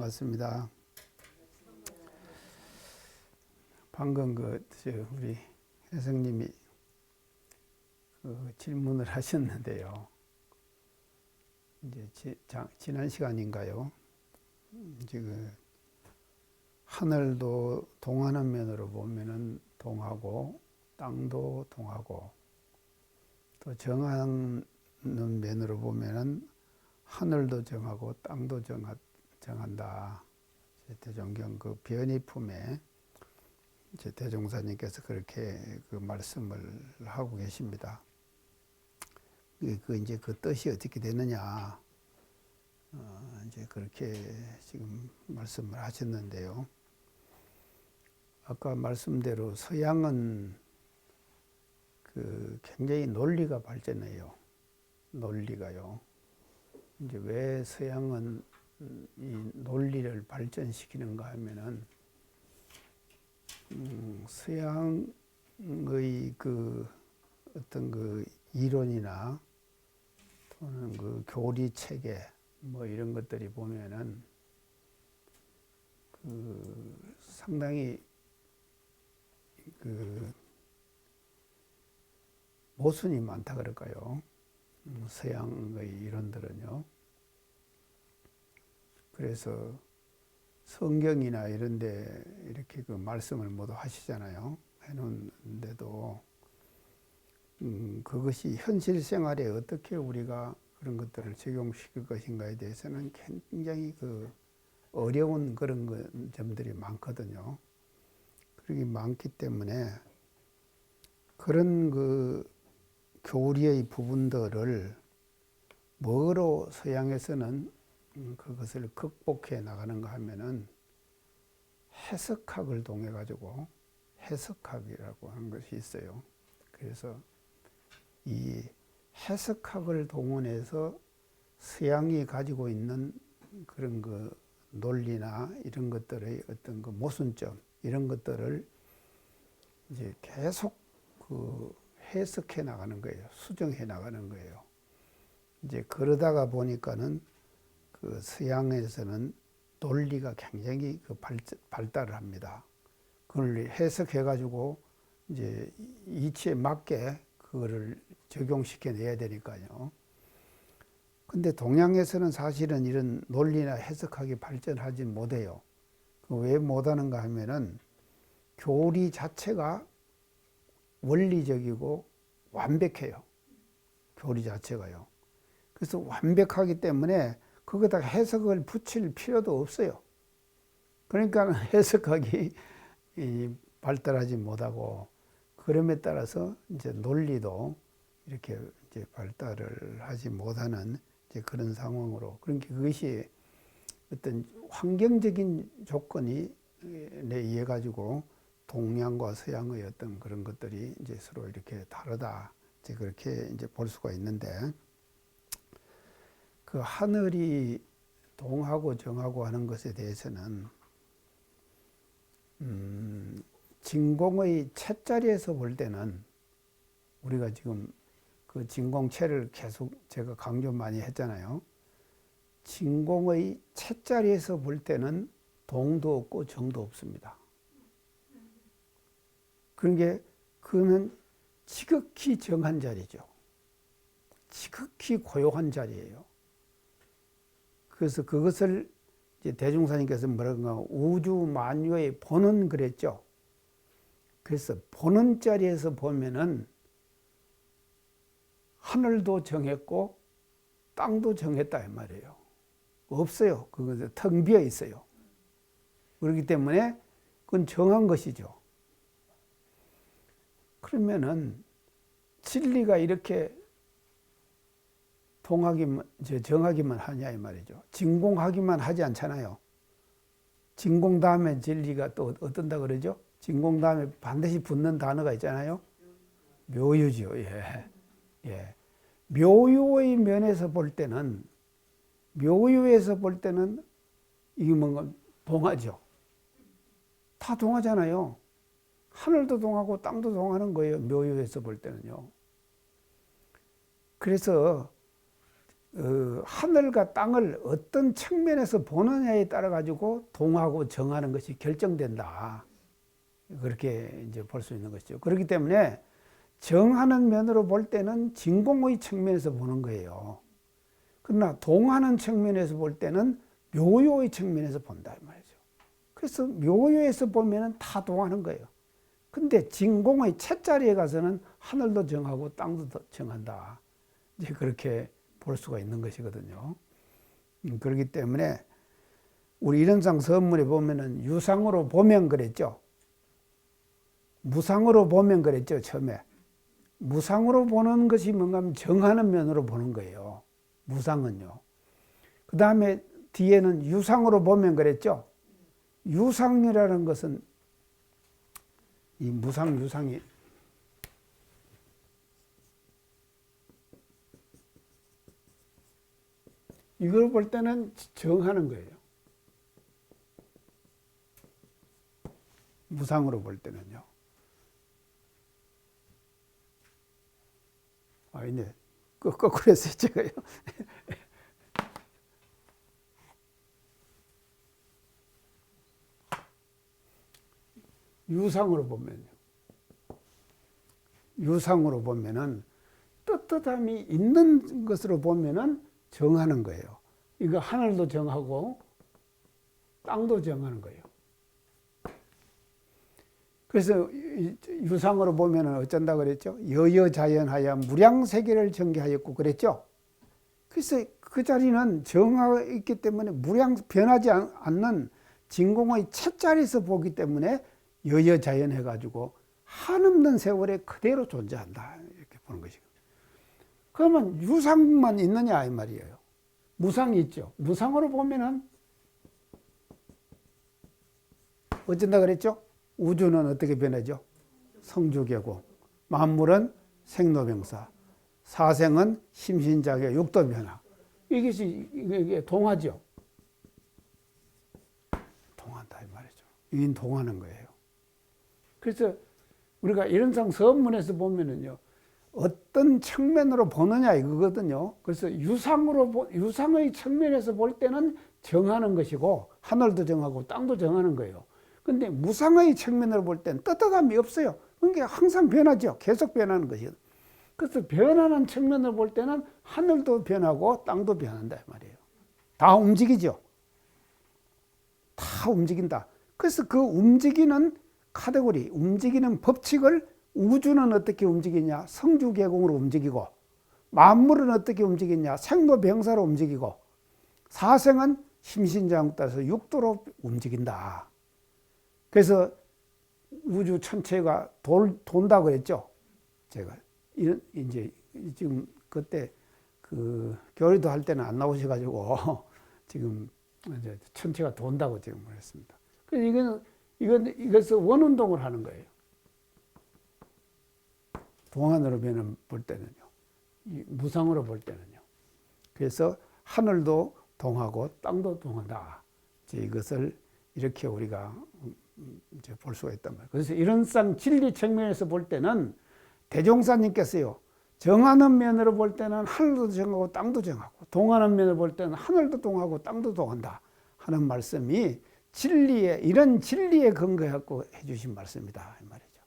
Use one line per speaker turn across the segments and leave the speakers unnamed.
반갑습니다. 방금 우리 혜성님이 질문을 하셨는데요. 이제 지난 시간인가요? 이제 하늘도 동하는 면으로 보면은 동하고 땅도 동하고 또 정하는 면으로 보면은 하늘도 정하고 땅도 정한다. 대종경 변희품에 대종사님께서 그렇게 말씀을 하고 계십니다. 이제 그 뜻이 어떻게 되느냐, 이제 그렇게 지금 말씀을 하셨는데요. 아까 말씀대로 서양은 굉장히 논리가 발전해요. 논리가요. 이제 왜 서양은 이 논리를 발전시키는가 하면은, 서양의 어떤 이론이나 또는 교리 체계 이런 것들이 보면은 상당히 모순이 많다 그럴까요? 서양의 이론들은요. 그래서 성경이나 이런 데 이렇게 말씀을 모두 하시잖아요. 해놓는데도 그것이 현실 생활에 어떻게 우리가 그런 것들을 적용시킬 것인가에 대해서는 굉장히 어려운 그런 점들이 많거든요. 그렇게 많기 때문에 그런 교리의 부분들을 뭐로 서양에서는 그것을 극복해 나가는가 하면은 해석학을 통해 가지고 해석학이라고 하는 것이 있어요. 그래서 이 해석학을 동원해서 서양이 가지고 있는 그런 논리나 이런 것들의 어떤 모순점 이런 것들을 이제 계속 해석해 나가는 거예요. 수정해 나가는 거예요. 이제 그러다가 보니까는 서양에서는 논리가 굉장히 발달을 합니다. 그걸 해석해 가지고 이제 이치에 맞게 그거를 적용시켜 내야 되니까요. 근데 동양에서는 사실은 이런 논리나 해석학이 발전하지 못해요. 왜 못하는가 하면은 교리 자체가 원리적이고 완벽해요. 교리 자체가요. 그래서 완벽하기 때문에 거기다 해석을 붙일 필요도 없어요. 그러니까 해석학이 발달하지 못하고 그럼에 따라서 이제 논리도 이렇게 이제 발달을 하지 못하는 이제 그런 상황으로 그러니까 그것이 어떤 환경적인 조건이 의해 가지고 동양과 서양의 어떤 그런 것들이 이제 서로 이렇게 다르다 이제 그렇게 이제 볼 수가 있는데 하늘이 동하고 정하고 하는 것에 대해서는 진공의 채자리에서 볼 때는 우리가 지금 진공체를 계속 제가 강조 많이 했잖아요. 진공의 채자리에서 볼 때는 동도 없고 정도 없습니다. 그러면 지극히 정한 자리죠. 지극히 고요한 자리예요. 그래서 그것을 이제 대종사님께서 뭐라고 우주 만유의 본원 그랬죠. 그래서 본원 자리에서 보면은 하늘도 정했고 땅도 정했다 이 말이에요. 없어요. 그것은 텅 비어 있어요. 그렇기 때문에 그건 정한 것이죠. 그러면은 진리가 이렇게 정하기만 하냐 이 말이죠. 진공하기만 하지 않잖아요. 진공 다음에 진리가 또 어떤다 그러죠? 진공 다음에 반드시 붙는 단어가 있잖아요. 묘유죠. 예. 묘유의 면에서 볼 때는 묘유에서 볼 때는 이게 뭔가 동하죠. 다 동하잖아요. 하늘도 동하고 땅도 동하는 거예요. 묘유에서 볼 때는요. 그래서 하늘과 땅을 어떤 측면에서 보느냐에 따라 가지고 동하고 정하는 것이 결정된다. 그렇게 이제 볼 수 있는 것이죠. 그렇기 때문에 정하는 면으로 볼 때는 진공의 측면에서 보는 거예요. 그러나 동하는 측면에서 볼 때는 묘요의 측면에서 본다 이 말이죠. 그래서 묘요에서 보면은 다 동하는 거예요. 근데 진공의 채자리에 가서는 하늘도 정하고 땅도 정한다. 이제 그렇게 볼 수가 있는 것이거든요. 그렇기 때문에 우리 이론상 서문에 보면은 유상으로 보면 그랬죠. 무상으로 보면 그랬죠, 처음에. 무상으로 보는 것이 뭔가 하면 정하는 면으로 보는 거예요. 무상은요. 그 다음에 뒤에는 유상으로 보면 그랬죠. 유상이라는 것은 이 무상, 유상이 이걸 볼 때는 정하는 거예요. 무상으로 볼 때는요. 아니네. 거꾸로 했어요, 제가요. 유상으로 보면요. 유상으로 보면은 떳떳함이 있는 것으로 보면은 정하는 거예요. 이거 하늘도 정하고 땅도 정하는 거예요. 그래서 유상으로 보면은 어쩐다 그랬죠? 여여자연하여 무량세계를 전개하였고 그랬죠? 그래서 그 자리는 정하고 있기 때문에 변하지 않는 진공의 채자리에서 보기 때문에 여여자연해가지고 한없는 세월에 그대로 존재한다. 이렇게 보는 것이고. 그러면 유상만 있느냐 이 말이에요. 무상이 있죠. 무상으로 보면은 어쩐다 그랬죠? 우주는 어떻게 변하죠? 성주계고, 만물은 생로병사, 사생은 심신작용, 육도변화. 이게 동하죠. 동한다 이 말이죠. 이게 동하는 거예요. 그래서 우리가 이론상 서문에서 보면은요, 어떤 측면으로 보느냐 이거거든요. 그래서 유상의 측면에서 볼 때는 정하는 것이고, 하늘도 정하고 땅도 정하는 거예요. 근데 무상의 측면으로 볼 때는 떳떳함이 없어요. 그러니까 항상 변하죠. 계속 변하는 것이요. 그래서 변하는 측면으로 볼 때는 하늘도 변하고 땅도 변한다 이 말이에요. 다 움직이죠. 다 움직인다. 그래서 그 움직이는 카테고리, 움직이는 법칙을 우주는 어떻게 움직이냐? 성주계공으로 움직이고, 만물은 어떻게 움직이냐? 생로병사로 움직이고, 사생은 심신자용 따라서 육도로 움직인다. 그래서 우주 전체가 돈다고 그랬죠. 제가 이제 지금 그때 그 교리도 할 때는 안 나오셔가지고 지금 이제 전체가 돈다고 지금 그랬습니다. 그래서 이것을 원운동을 하는 거예요. 동안으로 볼 때는요. 무상으로 볼 때는요. 그래서 하늘도 동하고 땅도 동한다. 이것을 이렇게 우리가 이제 볼 수가 있단 말이에요. 그래서 이론상 진리 측면에서 볼 때는 대종사님께서요, 정하는 면으로 볼 때는 하늘도 정하고 땅도 정하고, 동하는 면으로 볼 때는 하늘도 동하고 땅도 동한다 하는 말씀이 이런 진리에 근거해갖고 해주신 말씀이다 이 말이죠.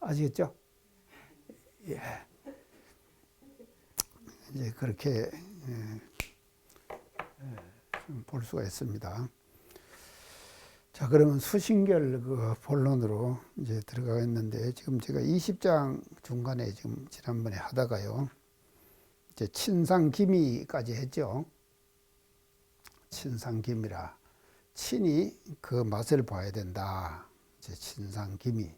아시겠죠? 예. 이제 그렇게 볼 수가 있습니다. 자, 그러면 수신결 그 본론으로 이제 들어가겠는데, 지금 제가 20장 중간에 지금 지난번에 하다가요, 이제 친상기미까지 했죠. 친상기미라. 친이 그 맛을 봐야 된다. 이제 친상기미.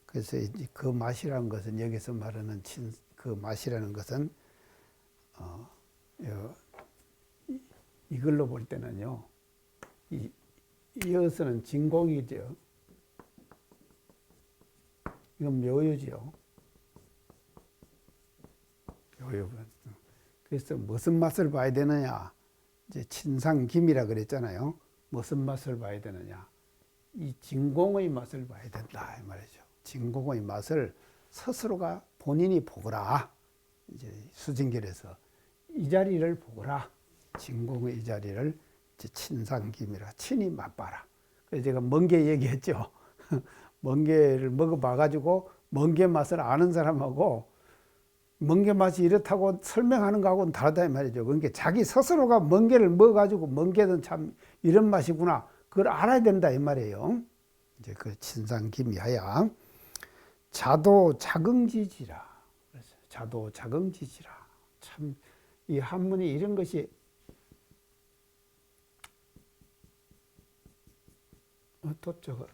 그래서 이제 그 맛이라는 것은, 여기서 말하는 그 맛이라는 것은, 이걸로 볼 때는요, 이어서는 진공이죠. 이건 묘유죠. 묘유. 그래서 무슨 맛을 봐야 되느냐? 이제 친상김이라 그랬잖아요. 무슨 맛을 봐야 되느냐? 이 진공의 맛을 봐야 된다 이 말이죠. 진공의 맛을 스스로가 본인이 보거라. 이제 수진결에서 이 자리를 보거라. 진공의 이 자리를 친상김이라. 친히 맛봐라. 그래서 제가 멍게 얘기했죠. 멍게를 먹어봐가지고 멍게 맛을 아는 사람하고 멍게 맛이 이렇다고 설명하는 거하고는 다르다 이 말이죠. 그러니까 자기 스스로가 멍게를 먹어가지고 멍게는 참 이런 맛이구나. 그걸 알아야 된다 이 말이에요. 이제 그 친상김이하야 자도 자긍지지라. 자도 자긍지지라. 참 이 한문이 이런 것이 또 저거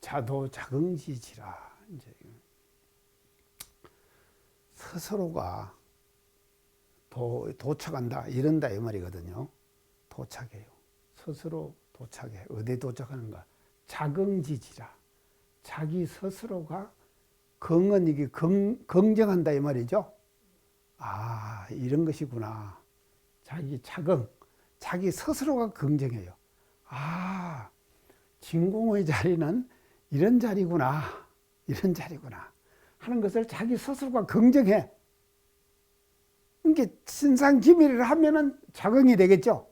자도 자긍지지라. 이제 스스로가 도착한다 이런다 이 말이거든요. 도착해요. 스스로 도착해. 어디 도착하는가? 자긍지지라. 자기 스스로가 긍은 이게 긍정한다 이 말이죠. 아, 이런 것이구나. 자기 자긍, 자기 스스로가 긍정해요. 아, 진공의 자리는 이런 자리구나, 이런 자리구나 하는 것을 자기 스스로가 긍정해. 그러니까 친상기미를 하면은 자긍이 되겠죠.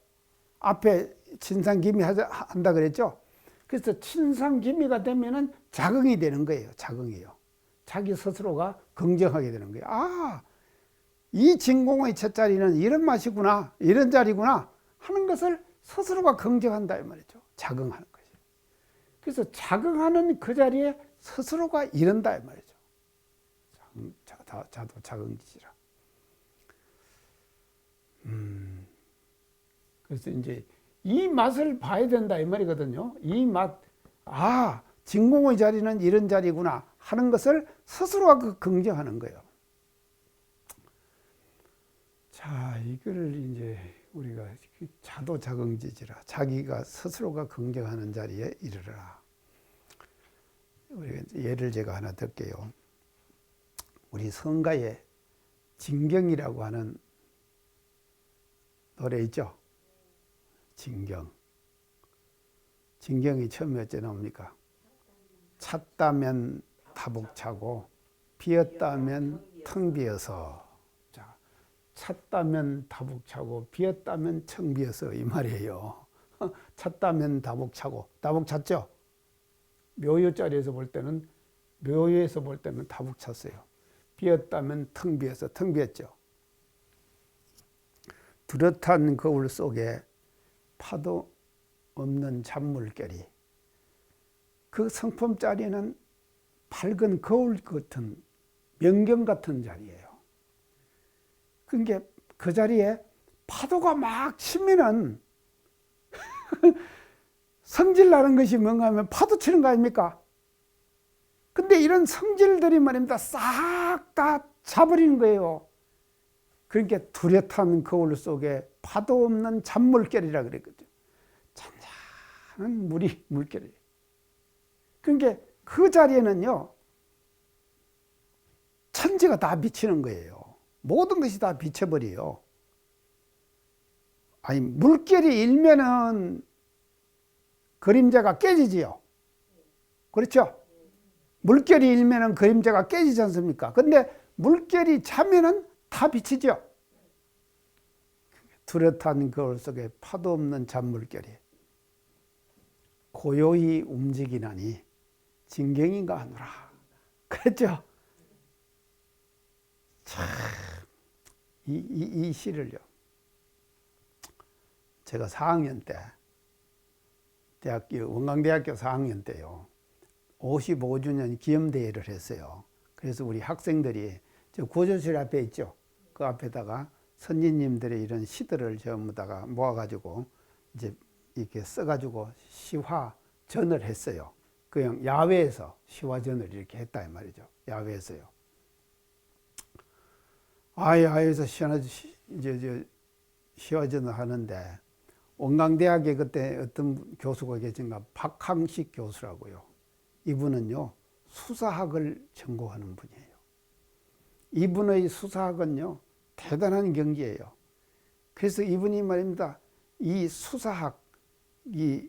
앞에 친상기미 한다 그랬죠. 그래서 친상기미가 되면은 자긍이 되는 거예요. 자긍이요. 자기 스스로가 긍정하게 되는 거예요. 아, 이 진공의 첫 자리는 이런 맛이구나, 이런 자리구나 하는 것을 스스로가 긍정한다 이 말이죠. 자긍하는 거죠. 그래서 자긍하는 그 자리에 스스로가 이른다 이 말이죠. 자도 자긍지라. 그래서 이제 이 맛을 봐야 된다 이 말이거든요. 이 맛, 아, 진공의 자리는 이런 자리구나 하는 것을 스스로가 긍정하는 거예요. 자, 이거를 이제 우리가 자도 자긍지지라. 자기가 스스로가 긍정하는 자리에 이르라. 우리가 예를 제가 하나 들게요. 우리 성가에 진경이라고 하는 노래 있죠. 진경. 진경이 처음에 어째 나옵니까? 찼다면 다복차고 비었다면 텅 비어서. 자, 찼다면 다복차고 비었다면 텅 비어서 이 말이에요. 찼다면 다복차고. 다복찼죠? 묘요자리에서 볼 때는 묘요에서 볼 때는 다복찼어요. 비었다면 텅 비어서 텅 비었죠. 뚜렷한 거울 속에 파도 없는 잔물결이 그 성품자리는 밝은 거울 같은 명경 같은 자리예요. 그러니까 그 자리에 파도가 막 치면은 성질 나는 것이 뭔가 하면 파도 치는 거 아닙니까? 근데 이런 성질들이 말입니다. 싹 다 차버리는 거예요. 그러니까 뚜렷한 거울 속에 파도 없는 잔물결이라 그랬거든요. 잔잔한 물결이. 그러니까 그 자리에는요, 천지가 다 비치는 거예요. 모든 것이 다 비쳐버려요. 아니, 물결이 일면은 그림자가 깨지지요. 그렇죠? 물결이 일면은 그림자가 깨지지 않습니까? 근데 물결이 차면은 다 비치죠. 뚜렷한 거울 속에 파도 없는 잔물결이 고요히 움직이나니 진경인가 하노라. 그랬죠? 참, 이 시를요. 제가 4학년 때, 원광대학교 4학년 때요. 55주년 기념대회를 했어요. 그래서 우리 학생들이 저 구조실 앞에 있죠. 그 앞에다가 선진님들의 이런 시들을 전부다가 모아가지고 이제 이렇게 써가지고 시화전을 했어요. 그냥 야외에서 시화전을 이렇게 했다 이 말이죠. 야외에서요. 야외에서 이제 시화전을 하는데 원광대학에 그때 어떤 교수가 계신가 박항식 교수라고요. 이분은요 수사학을 전공하는 분이에요. 이분의 수사학은요, 대단한 경지예요. 그래서 이분이 말입니다. 이 수사학, 이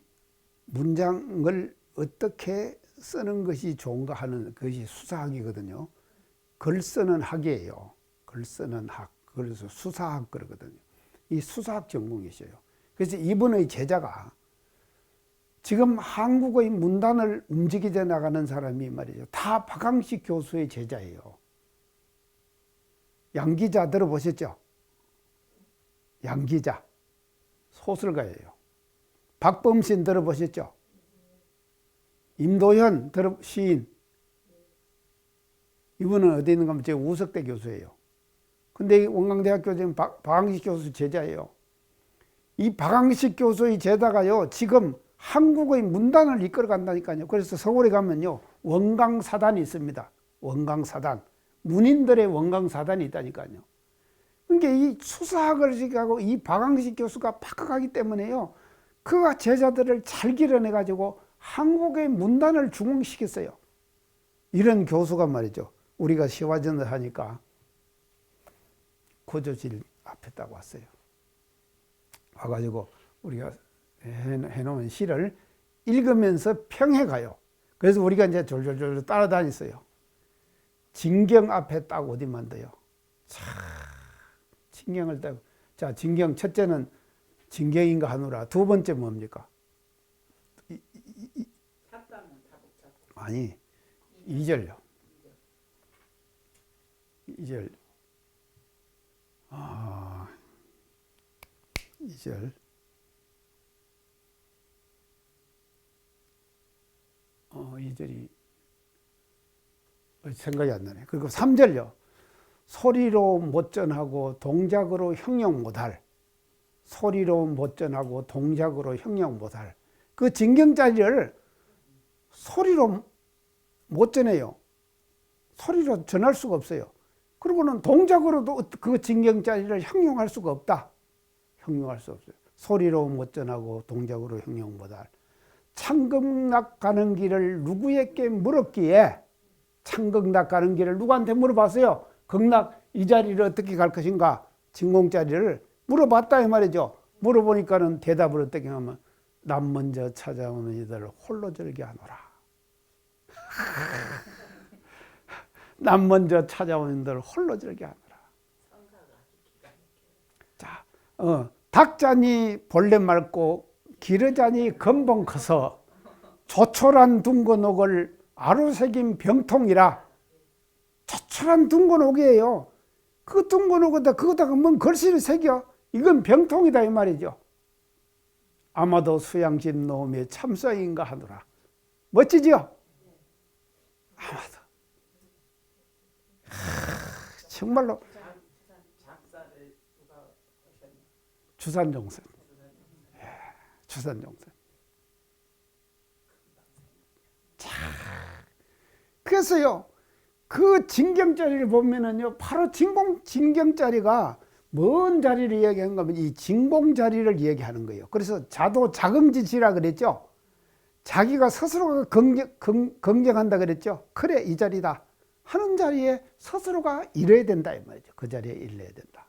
문장을 어떻게 쓰는 것이 좋은가 하는 것이 수사학이거든요. 글 쓰는 학이에요. 글 쓰는 학. 그래서 수사학 그러거든요. 이 수사학 전공이셔요. 그래서 이분의 제자가 지금 한국의 문단을 움직이게 나가는 사람이 말이죠. 다 박항식 교수의 제자예요. 양기자 들어보셨죠? 양기자. 소설가예요. 박범신 들어보셨죠? 임도현 시인. 이분은 어디 있는가 하면 제 우석대 교수예요. 근데 원광대학교 지금 박항식 교수 제자예요. 이 박항식 교수의 제자가요, 지금 한국의 문단을 이끌어 간다니까요. 그래서 서울에 가면요, 원광사단이 있습니다. 원광사단. 문인들의 원광사단이 있다니까요. 그러니까 이 수사학을 하고 이 박항식 교수가 박학하기 때문에요, 그가 제자들을 잘 길러내가지고 한국의 문단을 중흥시켰어요. 이런 교수가 말이죠. 우리가 시화전을 하니까 고조실 앞에 딱 왔어요. 와가지고 우리가 해놓은 시를 읽으면서 평해가요. 그래서 우리가 이제 졸졸졸 따라다녔어요. 진경 앞에 딱 어디만 둬요. 진경을 딱. 자, 진경 첫째는 진경인가 하노라. 두 번째 뭡니까? 아니, 2절요. 2절. 2절. 이 절이 생각이 안 나네. 그리고 3절요. 소리로 못 전하고 동작으로 형용 못할. 소리로 못 전하고 동작으로 형용 못할. 그 진경자리를 소리로 못 전해요. 소리로 전할 수가 없어요. 그리고는 동작으로도 그 진경자리를 형용할 수가 없다. 형용할 수 없어요. 소리로 못 전하고 동작으로 형용 못할. 창극락 가는 길을 누구에게 물었기에, 창극락 가는 길을 누구한테 물어봤어요? 극락 이 자리를 어떻게 갈 것인가? 진공자리를 물어봤다 이 말이죠. 물어보니까는 대답을 어떻게 하면, 남 먼저 찾아오는 이들을 홀로 절게 하노라. 남 먼저 찾아오는 이들을 홀로 절게 하노라. 자, 닭자니 벌레 말고 기르자니 건봉 커서 조촐한 둥근옥을 아로새긴 병통이라. 조촐한 둥근옥이에요. 그 둥근옥에다 그거다가 뭔 글씨를 새겨? 이건 병통이다 이 말이죠. 아마도 수양집 놈의 참성인가 하노라. 멋지죠? 아마도. 정말로. 주산종선. 주산종선. 자, 그래서요, 그 진경자리를 보면은요, 바로 진경자리가 뭔 자리를 이야기하는가 하면 이 진공자리를 이야기하는 거예요. 그래서 자도 자긍지시라 그랬죠. 자기가 스스로가 긍정한다 그랬죠. 그래, 이 자리다 하는 자리에 스스로가 일해야 된다 이 말이죠. 그 자리에 일해야 된다.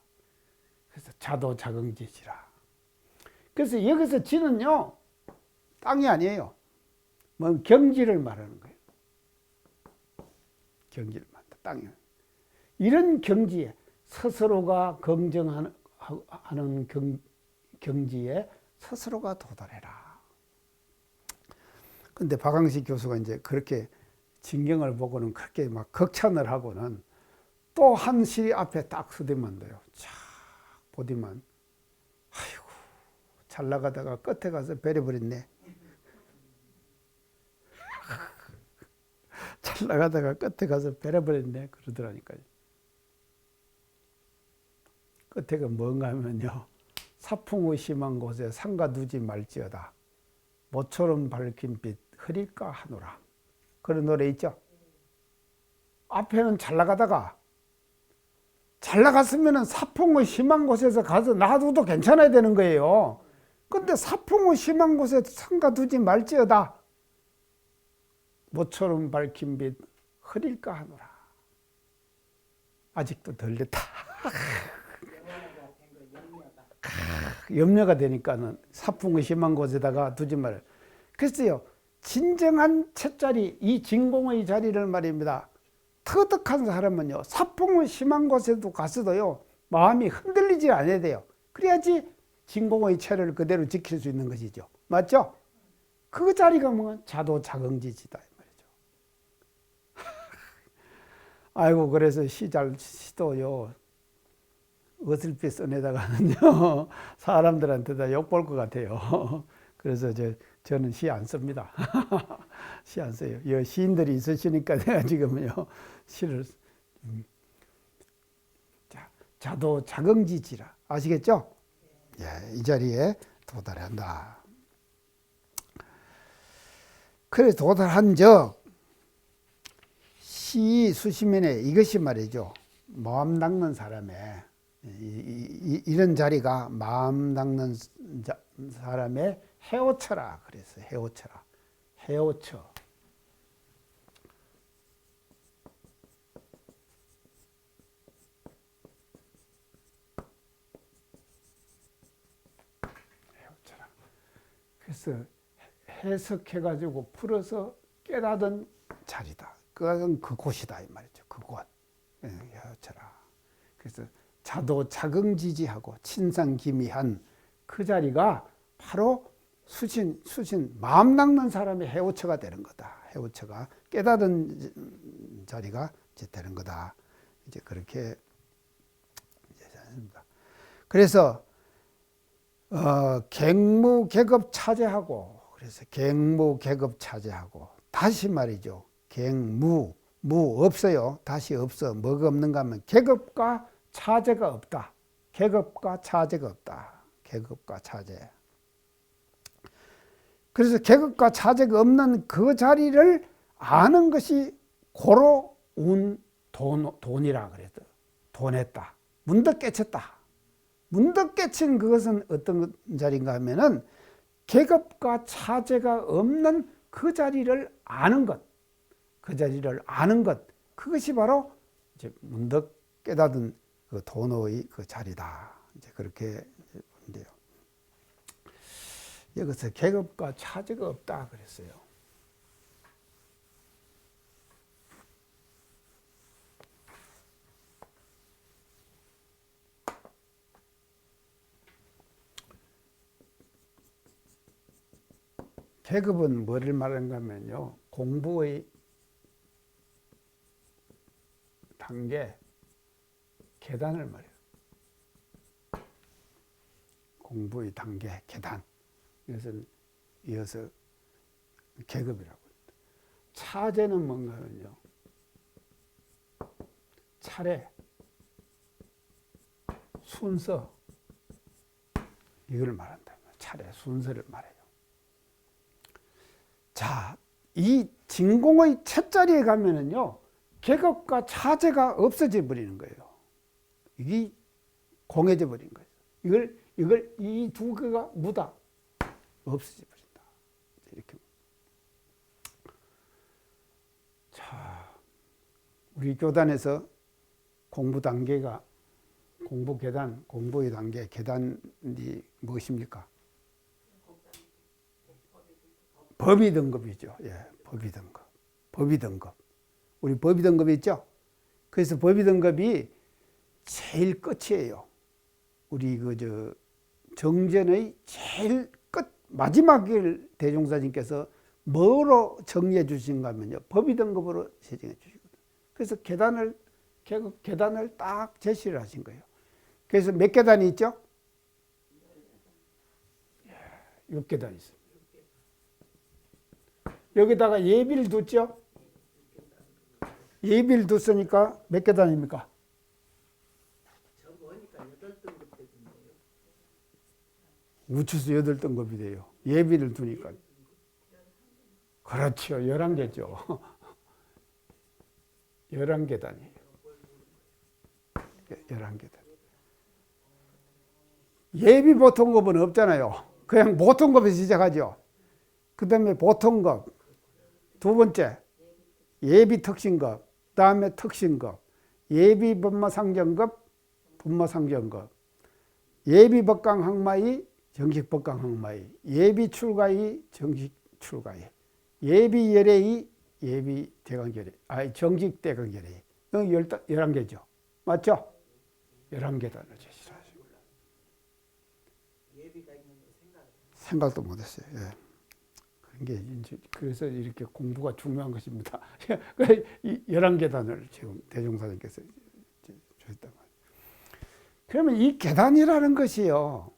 그래서 자도 자긍지시라. 그래서 여기서 지는요, 땅이 아니에요. 뭐 경지를 말하는 거예요. 경지를 말한다. 땅이. 이런 경지에 스스로가 긍정하는 경지에 스스로가 도달해라. 근데 박항식 교수가 이제 그렇게 진경을 보고는 그렇게 막 극찬을 하고는 또 한 시 앞에 딱 서대만 둬요. 쫙 보디만, 아이고, 잘 나가다가 끝에 가서 베려버렸네. 잘 나가다가 끝에 가서 베려버렸네. 그러더라니까요. 끝에가 뭔가 하면요, 사풍의 심한 곳에 상가 두지 말지어다. 모처럼 밝힌 빛 흐릴까 하노라. 그런 노래 있죠. 앞에는 잘 나가다가, 잘 나갔으면 사풍의 심한 곳에서 가서 놔둬도 괜찮아야 되는 거예요. 근데 사풍의 심한 곳에 상가 두지 말지어다. 모처럼 밝힌 빛 흐릴까 하노라. 아직도 덜 됐다. 염려가 되니까는 사풍이 심한 곳에다가 두지 말아요. 그래서요, 진정한 채자리, 이 진공의 자리를 말입니다. 터득한 사람은요, 사풍이 심한 곳에도 가서도요, 마음이 흔들리지 않아야 돼요. 그래야지 진공의 채를 그대로 지킬 수 있는 것이죠. 맞죠? 그 자리가 뭐 자도자긍지지다 이 말이죠. 아이고, 그래서 시도요, 어설피 써내다가는요, 사람들한테 다 욕 볼 것 같아요. 그래서 저는 시 안 씁니다. 시 안 써요. 여 시인들이 있으시니까 내가 지금요, 시를. 자도자긍지지라. 아시겠죠? 예, 이 자리에 도달한다. 그래, 도달한 적, 시 수시면에 이것이 말이죠. 마음 닦는 사람의, 이런 자리가 마음 닦는 사람의 해오처라. 그래서 해오처라. 해오처. 해오처라. 그래서 해석해가지고 풀어서 깨닫은 자리다. 그건 그곳이다 이 말이죠. 그곳. 해오처라. 그래서 자도자긍지지하고 친상기미한 그 자리가 바로 수신 마음 닦는 사람의 해오처가 되는 거다. 해오처가 깨달은 자리가 이제 되는 거다. 이제 그렇게 이제 합니다. 그래서 갱무계급 차제하고, 그래서 갱무계급 차제하고, 다시 말이죠. 갱무 없어요. 다시 없어. 뭐가 없는가 하면 계급과 차제가 없다. 계급과 차제가 없다. 계급과 차제. 그래서 계급과 차제가 없는 그 자리를 아는 것이 고로 돈이라 그래도 돈했다. 문득 깨쳤다. 문득 깨친 그것은 어떤 자리인가 하면은 계급과 차제가 없는 그 자리를 아는 것. 그 자리를 아는 것. 그것이 바로 이제 문득 깨닫은 그 돈의 그 자리다. 이제 그렇게 보는데요. 여기서 계급과 차제가 없다 그랬어요. 계급은 뭐를 말하는가 하면요. 공부의 단계, 계단을 말해요. 공부의 단계, 계단. 이것은 이어서 계급이라고 합니다. 차제는 뭔가 하면요. 차례, 순서, 이걸 말한다. 차례, 순서를 말해요. 자, 이 진공의 채자리에 가면은요, 계급과 차제가 없어져 버리는 거예요. 이게 공해져 버린 거예요. 이걸 이 두 개가 무다. 없어져 버린다. 이렇게. 자, 우리 교단에서 공부 단계가 공부 계단, 공부의 단계, 계단이 무엇입니까? 법의 등급이죠. 예, 법의 등급. 법의 등급. 우리 법의 등급이 있죠? 그래서 법의 등급이 제일 끝이에요. 우리 정전의 제일 끝, 마지막을 대종사님께서 뭐로 정리해 주신가 하면요. 법의 등급으로 제정해 주시거든요. 그래서 계단을 딱 제시를 하신 거예요. 그래서 몇 계단이 있죠? 6계단이 있어요. 여기다가 예비를 뒀죠? 예비를 뒀으니까 몇 계단입니까? 우추수 8등급이 돼요. 예비를 두니까. 그렇죠. 11개죠. 11계단이에요. 11계단. 예비 보통급은 없잖아요. 그냥 보통급에서 시작하죠. 그 다음에 보통급. 두 번째, 예비 특신급, 그다음에 특신급, 예비 법무상정급, 법무상정급, 예비 법강 항마의, 정식 법강 항마의, 예비 출가의, 정식 출가의, 예비 예례의, 예비 대강제례, 정식 대강제례. 11개죠. 맞죠? 11계단을 제시를 하시고요.
예비가 있는 거
생각도 못했어요. 예. 그래서 이렇게 공부가 중요한 것입니다. 11계단을 지금 대종사님께서 주셨단 말이에요. 그러면 이 계단이라는 것이요,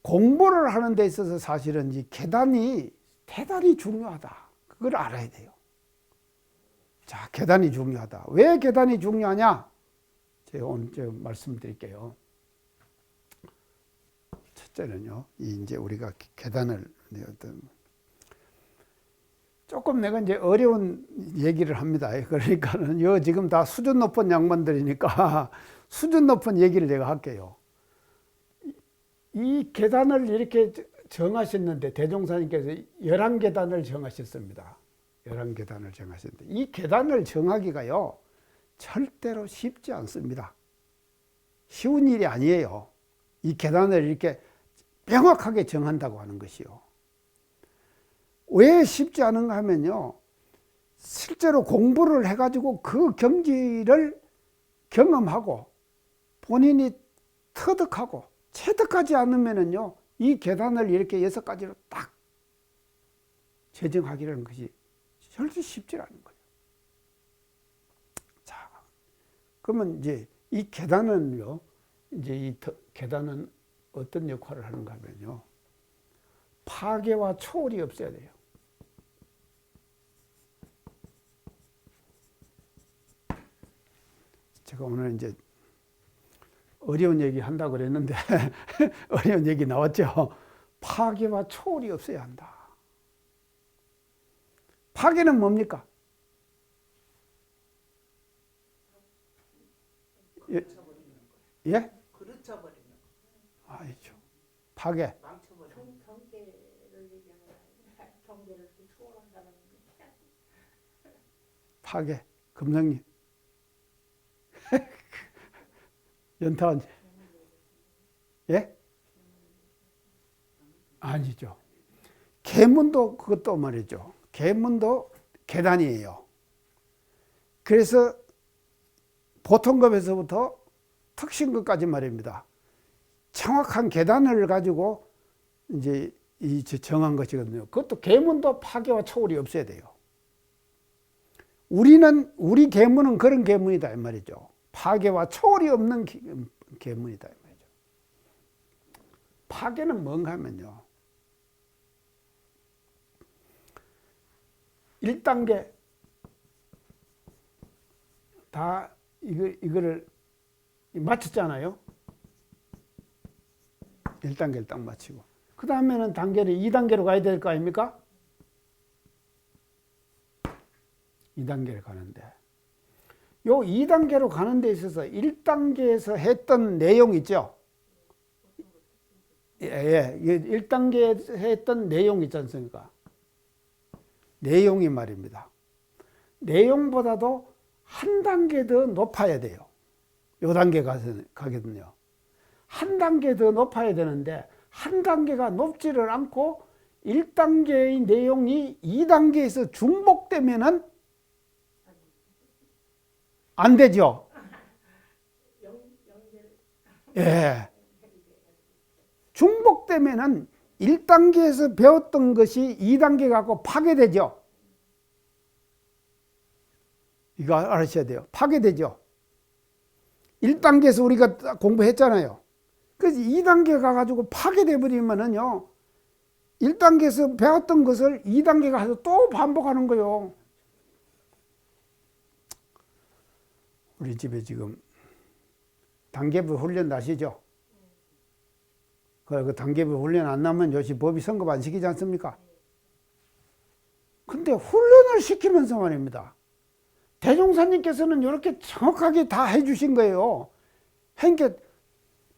공부를 하는 데 있어서 사실은 이 계단이 대단히 중요하다. 그걸 알아야 돼요. 자, 계단이 중요하다. 왜 계단이 중요하냐? 제가 오늘 좀 말씀드릴게요. 첫째는요, 이제 우리가 계단을 어떤 조금 내가 이제 어려운 얘기를 합니다. 그러니까는 요 지금 다 수준 높은 양반들이니까 수준 높은 얘기를 제가 할게요. 이 계단을 이렇게 정하셨는데 대종사님께서 11계단을 정하셨습니다. 11계단을 정하셨는데 이 계단을 정하기가요 절대로 쉽지 않습니다. 쉬운 일이 아니에요. 이 계단을 이렇게 명확하게 정한다고 하는 것이요. 왜 쉽지 않은가 하면요, 실제로 공부를 해가지고 그 경지를 경험하고 본인이 터득하고 체득하지 않으면은요, 이 계단을 이렇게 6가지로 딱 제정하기라는 것이 절대 쉽지 않은 거예요. 자, 그러면 이제 이 계단은요, 이제 이 계단은 어떤 역할을 하는가 하면요, 파괴와 초월이 없어야 돼요. 제가 오늘 이제 어려운 얘기 한다고 그랬는데 어려운 얘기 나왔죠. 파괴와 초월이 없어야 한다. 파괴는 뭡니까? 예?
그르쳐버리는 거.
아니죠. 파괴. 파괴. 금성님. 연탄. 예? 아니죠. 계문도 그것도 말이죠. 계문도 계단이에요. 그래서 보통급에서부터 특신급까지 말입니다. 정확한 계단을 가지고 이제 정한 것이거든요. 그것도 계문도 파괴와 초월이 없어야 돼요. 우리 계문은 그런 계문이다 이 말이죠. 파괴와 초월이 없는 계문이다 이 말이죠. 파괴는 뭔가 하면요, 1단계 다 이거를 맞췄잖아요. 1단계를 딱 마치고 그 다음에는 단계를 2단계로 가야 될 거 아닙니까? 2단계를 가는데 요 2단계로 가는 데 있어서 1단계에서 했던 내용 있죠? 예, 1단계에서 했던 내용 있지 않습니까? 내용이 말입니다. 내용보다도 한 단계 더 높아야 돼요. 요 단계 가거든요. 한 단계 더 높아야 되는데 한 단계가 높지를 않고 1단계의 내용이 2단계에서 중복되면은 안 되죠. 예. 중복되면은 1단계에서 배웠던 것이 2단계 갖고 파괴되죠. 이거 알으셔야 돼요. 파괴되죠. 1단계에서 우리가 공부했잖아요. 그래서 2단계 가가지고 파괴돼 버리면은요, 1단계에서 배웠던 것을 2단계 가서 또 반복하는 거예요. 우리 집에 지금 단계부 훈련 나시죠? 그 단계부 훈련 안 나면 요시 법이 성급 안 시키지 않습니까? 근데 훈련을 시키면서 말입니다. 대종사님께서는 이렇게 정확하게 다 해주신 거예요. 그러니까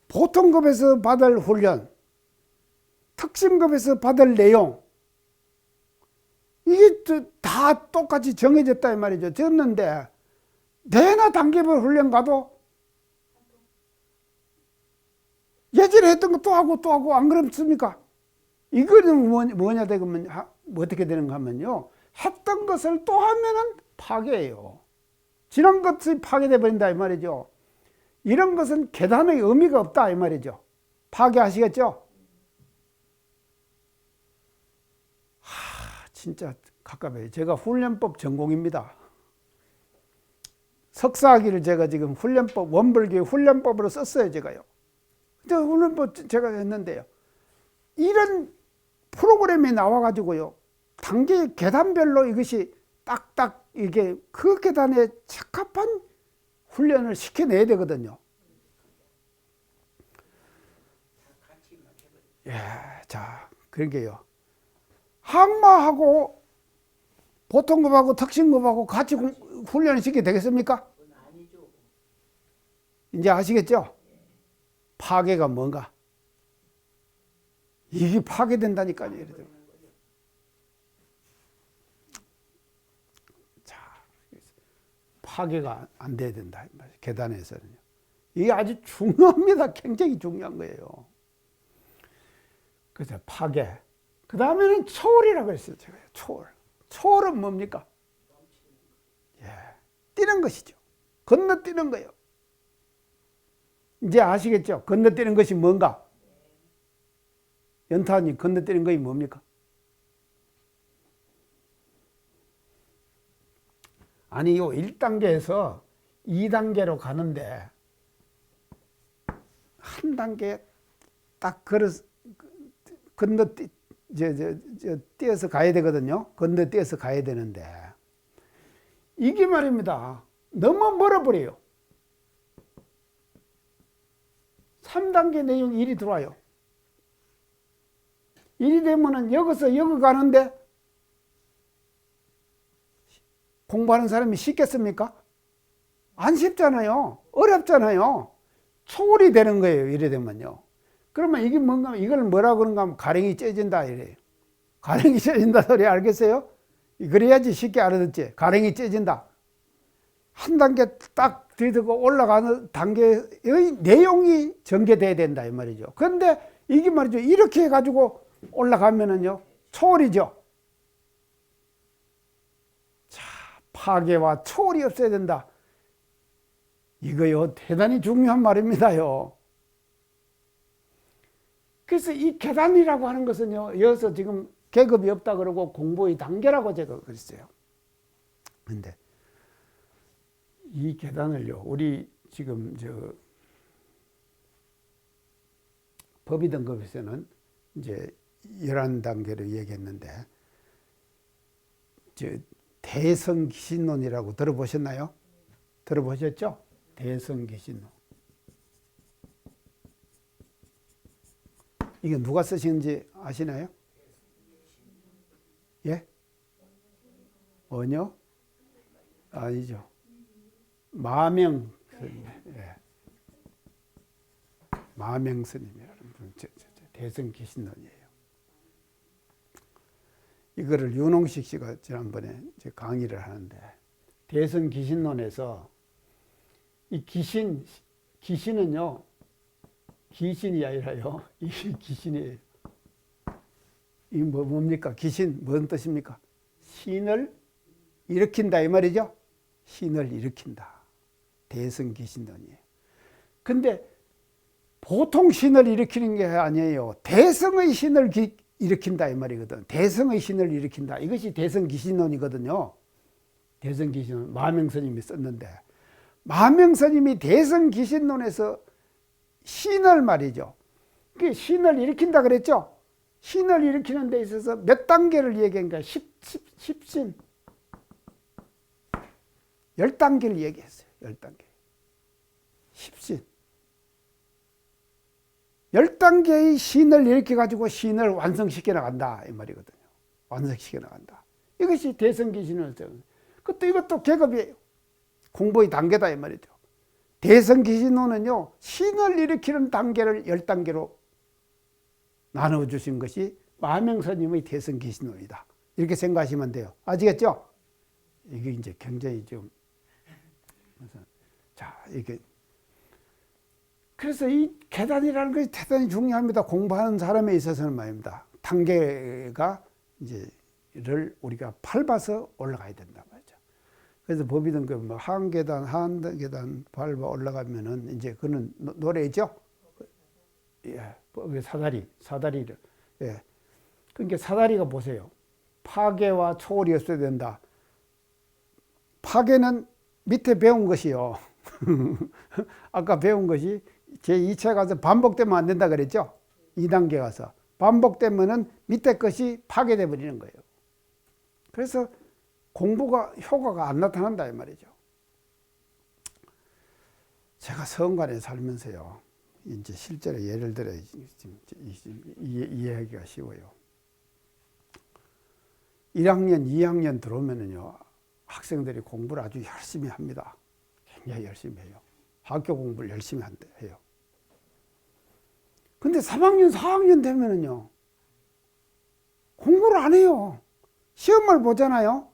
보통급에서 받을 훈련, 특심급에서 받을 내용, 이게 다 똑같이 정해졌다 이 말이죠. 졌는데 내나 단계별 훈련 가도 예전에 했던 거 또 하고 또 하고 안 그렇습니까? 이거는 뭐냐 되면 어떻게 되는가 하면요. 했던 것을 또 하면은 파괴예요. 지난 것이 파괴돼 버린다 이 말이죠. 이런 것은 계단의 의미가 없다 이 말이죠. 파괴하시겠죠? 진짜 갑갑해요. 제가 훈련법 전공입니다. 석사학위를 제가 지금 훈련법, 원벌교육 훈련법으로 썼어요, 제가요. 훈련법 제가 했는데요. 이런 프로그램이 나와가지고요. 단계 계단별로 이것이 딱딱 이게 그 계단에 적합한 훈련을 시켜내야 되거든요. 예, 자, 그러게요. 항마하고 보통급하고 특신급하고 같이 훈련을 시키게 되겠습니까? 이제 아시겠죠? 파괴가 뭔가? 이게 파괴된다니까요. 자, 파괴가 안 돼야 된다. 계단에서는요. 이게 아주 중요합니다. 굉장히 중요한 거예요. 그래서 파괴. 그 다음에는 초월이라고 했어요. 제가 초월. 초월은 뭡니까? 예, 뛰는 것이죠. 건너뛰는 거예요. 이제 아시겠죠? 건너뛰는 것이 뭔가? 연타님, 건너뛰는 것이 뭡니까? 아니, 요 1단계에서 2단계로 가는데, 한 단계 딱 뛰어서 가야 되거든요. 건너뛰어서 가야 되는데, 이게 말입니다. 너무 멀어버려요. 3단계 내용 1이 들어와요. 1이 되면은 여기서 여기 가는데 공부하는 사람이 쉽겠습니까? 안 쉽잖아요. 어렵잖아요. 초월이 되는 거예요. 이래 되면요. 그러면 이게 뭔가, 이걸 뭐라 그런가 하면 가랭이 째진다 이래요. 가랭이 째진다 소리 알겠어요? 그래야지 쉽게 알아듣지. 가랭이 째진다. 한 단계 딱 들이고 올라가는 단계의 내용이 전개돼야 된다 이 말이죠. 그런데 이게 말이죠. 이렇게 해가지고 올라가면은요, 초월이죠. 자, 파괴와 초월이 없어야 된다. 이거요, 대단히 중요한 말입니다요. 그래서 이 계단이라고 하는 것은요, 여기서 지금 계급이 없다 그러고 공부의 단계라고 제가 그랬어요. 근데 이 계단을요, 우리 지금 법의 등급에서는 이제 11단계로 얘기했는데, 대성기신론이라고 들어보셨나요? 들어보셨죠? 대성기신론. 이게 누가 쓰시는지 아시나요? 예? 원효? 아니죠. 마명 스님. 예. 마명 스님이라는 분, 대성기신론이에요. 이거를 윤홍식 씨가 지난번에 강의를 하는데, 대성기신론에서 이 귀신은요, 귀신이 아니라요, 이 귀신이에요. 이 뭡니까? 귀신, 무슨 뜻입니까? 신을 일으킨다, 이 말이죠? 신을 일으킨다. 대성기신론이에요. 근데 보통 신을 일으키는 게 아니에요. 대성의 신을 일으킨다, 이 말이거든. 대성의 신을 일으킨다. 이것이 대성기신론이거든요. 대성기신론, 마명스님이 썼는데, 마명스님이 대성기신론에서 신을 말이죠. 그 신을 일으킨다 그랬죠? 신을 일으키는 데 있어서 몇 단계를 얘기한가? 10신. 10단계를 얘기했어요. 10단계. 10신. 10단계의 신을 일으켜가지고 신을 완성시켜 나간다. 이 말이거든요. 완성시켜 나간다. 이것이 대성기신론. 이것도 계급이에요. 공부의 단계다. 이 말이죠. 대성기신론은요, 신을 일으키는 단계를 10단계로 나눠주신 것이 마명스님의 대성기신론이다. 이렇게 생각하시면 돼요. 아시겠죠? 이게 이제 굉장히 좀, 자, 이게. 그래서 이 계단이라는 것이 대단히 중요합니다. 공부하는 사람에 있어서는 말입니다. 단계가 이제를 우리가 밟아서 올라가야 된다 말이죠. 그래서 법이든 그 한 계단, 한 계단 밟아 올라가면은 이제 그는 노래죠. 예, 사다리를. 예. 그러니까 사다리가 보세요. 파괴와 초월이 없어야 된다. 파괴는 밑에 배운 것이요. 아까 배운 것이 제2차 가서 반복되면 안 된다 그랬죠? 2단계 가서. 반복되면은 밑에 것이 파괴돼 버리는 거예요. 그래서 공부가 효과가 안 나타난다 이 말이죠. 제가 서원관에 살면서요. 이제 실제로 예를 들어 이해하기가 쉬워요. 1학년, 2학년 들어오면은요. 학생들이 공부를 아주 열심히 합니다. 굉장히 열심히 해요. 학교 공부를 열심히 해요. 근데 3학년, 4학년 되면은요. 공부를 안 해요. 시험을 보잖아요.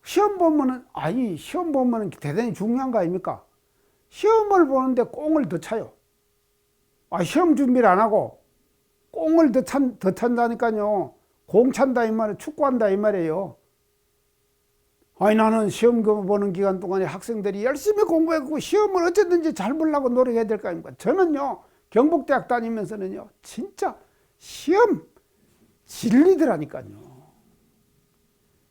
시험 보면은 대단히 중요한 거 아닙니까? 시험을 보는데 꽁을 더 차요. 시험 준비를 안 하고 꽁을 더 찬다니까요. 공 찬다 이 말이에요. 축구한다 이 말이에요. 나는 시험 보는 기간 동안에 학생들이 열심히 공부했고 시험을 어쨌든지 잘 보려고 노력해야 될 거 아닙니까? 저는요, 경북대학 다니면서는요, 진짜 시험 진리더라니까요.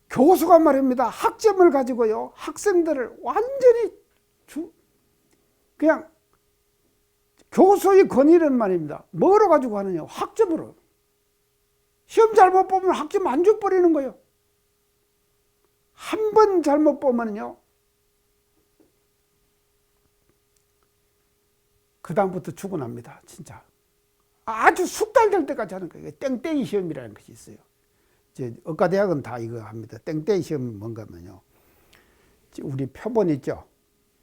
교수가 말입니다. 학점을 가지고요, 학생들을 완전히 그냥 교수의 권위는 말입니다. 뭐로 가지고 하느냐? 학점으로. 시험 잘못 보면 학점 안 줘버리는 거예요. 한 번 잘못 보면요, 그 다음부터 죽어납니다. 진짜. 아주 숙달될 때까지 하는 거예요. 땡땡이 시험이라는 것이 있어요. 이제 의과대학은 다 이거 합니다. 땡땡이 시험은 뭔가면요, 우리 표본 있죠.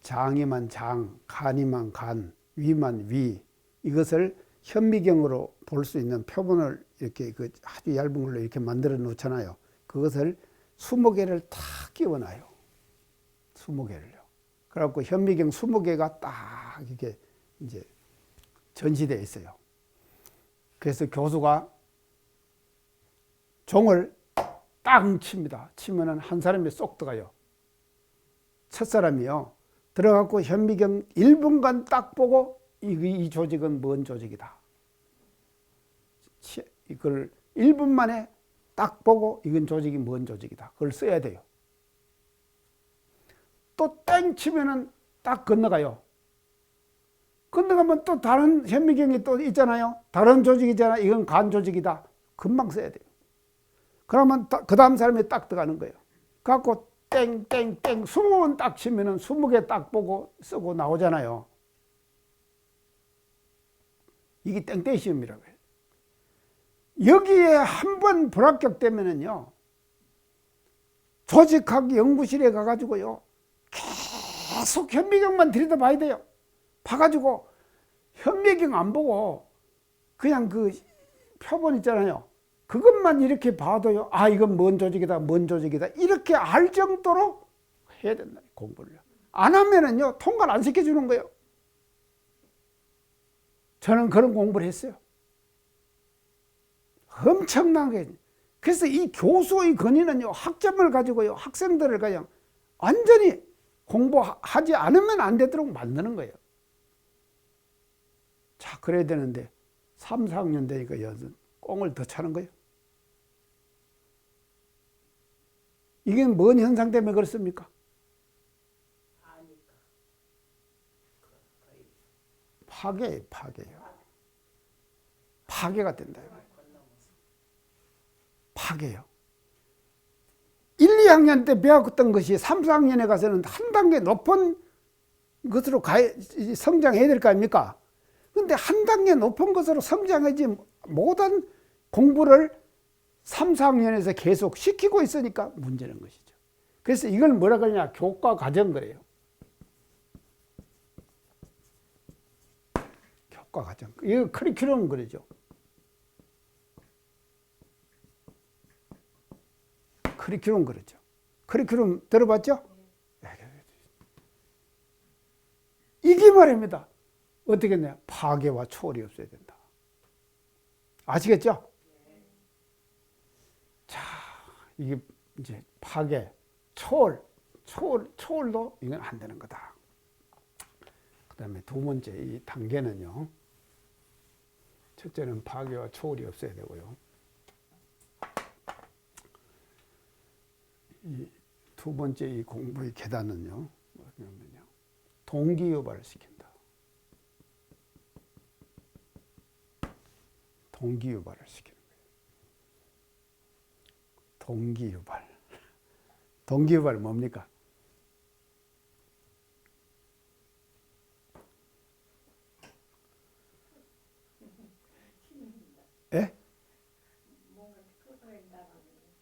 장이만 장, 간이만 간, 위만 위. 이것을 현미경으로 볼 수 있는 표본을 이렇게 아주 얇은 걸로 이렇게 만들어 놓잖아요. 그것을 20개를 다 끼워놔요. 20개를요. 그래갖고 현미경 20개가 딱 이렇게 이제 전시되어 있어요. 그래서 교수가 종을 딱 칩니다. 치면은 한 사람이 쏙 들어가요. 첫 사람이요. 들어갖고 현미경 1분간 딱 보고 이 조직은 뭔 조직이다. 이걸 1분 만에 딱 보고 이건 조직이 뭔 조직이다. 그걸 써야 돼요. 또 땡 치면은 딱 건너가요. 건너가면 또 다른 현미경이 또 있잖아요. 다른 조직이잖아요. 이건 간 조직이다. 금방 써야 돼요. 그러면 그 다음 사람이 딱 들어가는 거예요. 갖고 땡땡땡 20번 딱 치면은 20개 딱 보고 쓰고 나오잖아요. 이게 땡땡 시험이라고 해요. 여기에 한 번 불합격되면은요, 조직학 연구실에 가가지고요, 계속 현미경만 들여다봐야 돼요. 봐가지고 현미경 안 보고 그냥 그 표본 있잖아요. 그것만 이렇게 봐도요, 이건 뭔 조직이다, 뭔 조직이다, 이렇게 알 정도로 해야 된다, 공부를. 안 하면은요, 통과를 안 시켜주는 거예요. 저는 그런 공부를 했어요. 엄청나게. 그래서 이 교수의 권위는요, 학점을 가지고요, 학생들을 그냥 완전히 공부하지 않으면 안 되도록 만드는 거예요. 자, 그래야 되는데 3, 4학년 되니까 꽁을 더 차는 거예요. 이게 뭔 현상 때문에 그렇습니까? 파괴예요, 파괴예요. 파괴가 된다. 파괴요. 1, 2학년 때 배웠던 것이 3, 4학년에 가서는 한 단계 높은 것으로 성장해야 될 거 아닙니까? 근데 한 단계 높은 것으로 성장하지 못한 공부를 3, 4학년에서 계속 시키고 있으니까 문제는 것이죠. 그래서 이걸 뭐라 그러냐? 교과 과정 그래요. 교과 과정. 이거 커리큘럼 그러죠. 커리큘럼 그러죠. 커리큘럼 들어봤죠? 이게 말입니다. 어떻게 했냐? 파괴와 초월이 없어야 된다. 아시겠죠? 자, 이게 이제 파괴, 초월도 이건 안 되는 거다. 그 다음에 두 번째 이 단계는요. 첫째는 파괴와 초월이 없어야 되고요. 이 두 번째 이 공부의 계단은요. 뭐냐면요. 동기유발을 시킨다. 동기유발을 시키는 거예요. 동기유발. 동기유발은 뭡니까? 예?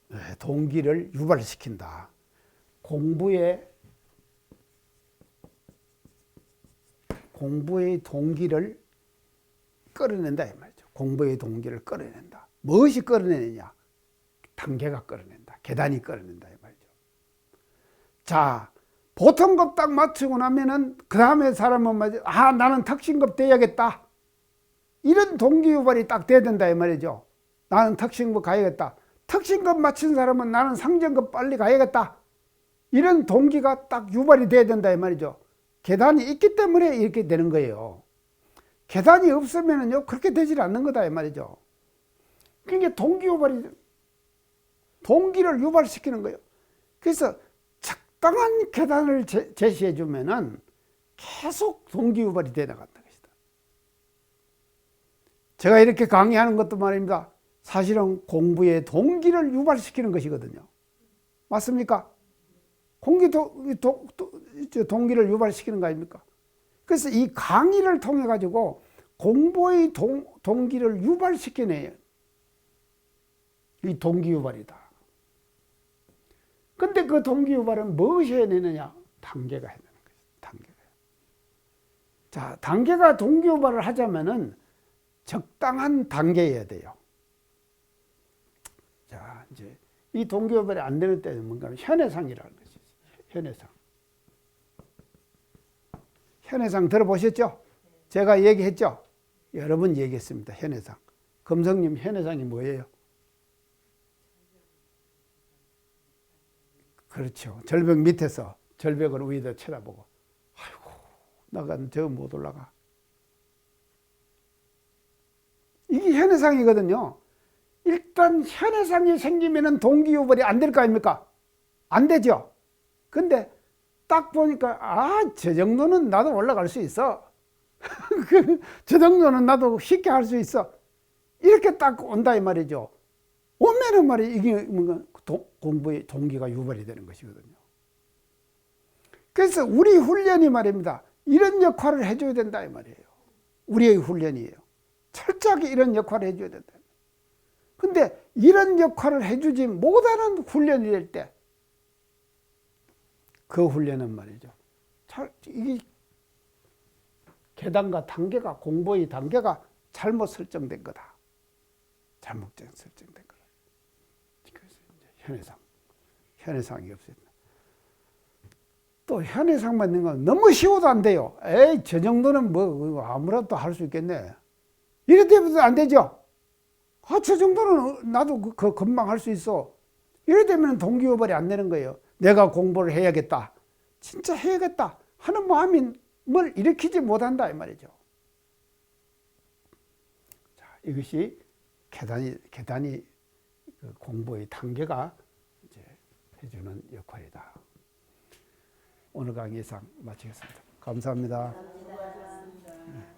네, 동기를 유발시킨다. 공부의 동기를 끌어낸다 이 말이죠. 공부의 동기를 끌어낸다. 무엇이 끌어내느냐? 단계가 끌어낸다. 계단이 끌어낸다 이 말이죠. 자, 보통급 딱 맞추고 나면은 그 다음에 사람은 말이죠. 아, 나는 특신급 돼야겠다. 이런 동기 유발이 딱 돼야 된다 이 말이죠. 나는 특신급 가야겠다. 특신급 맞춘 사람은 나는 상전급 빨리 가야겠다. 이런 동기가 딱 유발이 돼야 된다 이 말이죠. 계단이 있기 때문에 이렇게 되는 거예요. 계단이 없으면요 그렇게 되질 않는 거다 이 말이죠. 그러니까 동기를 유발시키는 거예요. 그래서 적당한 계단을 제시해 주면은 계속 동기 유발이 돼 나간다 것이다. 제가 이렇게 강의하는 것도 말입니다. 사실은 공부의 동기를 유발시키는 것이거든요. 맞습니까? 동기를 유발시키는 거 아닙니까? 그래서 이 강의를 통해 가지고 공부의 동기를 유발시키네요. 이 동기 유발이다. 근데 그 동기 유발은 무엇이 해내느냐? 단계가 해내는 거죠. 단계가. 자, 단계가 동기 유발을 하자면은 적당한 단계여야 돼요. 자, 이제 이 동기 유발이 안 되는 때는 뭔가 현해상이라는 것이죠. 현해상. 현해상 들어보셨죠? 제가 얘기했죠? 여러 번 얘기했습니다. 현해상. 금성님 현해상이 뭐예요? 그렇죠. 절벽 밑에서 절벽을 위에다 쳐다보고 아이고 나간 저 못 올라가. 이게 현해상이거든요. 일단 현해상이 생기면은 동기유발이 안 될 거 아닙니까? 안 되죠. 근데 딱 보니까 저 정도는 나도 올라갈 수 있어. 저 정도는 나도 쉽게 할 수 있어. 이렇게 딱 온다 이 말이죠. 오면은 말이 이게 뭔가 공부의 동기가 유발이 되는 것이거든요. 그래서 우리 훈련이 말입니다. 이런 역할을 해줘야 된다 이 말이에요. 우리의 훈련이에요. 철저하게 이런 역할을 해줘야 된다. 근데 이런 역할을 해주지 못하는 훈련이 될 때 그 훈련은 말이죠. 이게 계단과 단계가 공부의 단계가 잘못 설정된 거다. 잘못 설정된 거다. 그래서 이제 현해상이 없어요. 또 현해상만 있는 건 너무 쉬워도 안 돼요. 에이, 저 정도는 뭐 아무라도 할 수 있겠네. 이래 되면 안 되죠. 저 정도는 나도 그 금방 할 수 있어. 이래 되면 동기유발이 안 되는 거예요. 내가 공부를 해야겠다. 진짜 해야겠다 하는 마음이 뭘 일으키지 못한다 이 말이죠. 자, 이것이 계단이 그 공부의 단계가 이제 해주는 역할이다. 오늘 강의 이상 마치겠습니다. 감사합니다.
수고하셨습니다.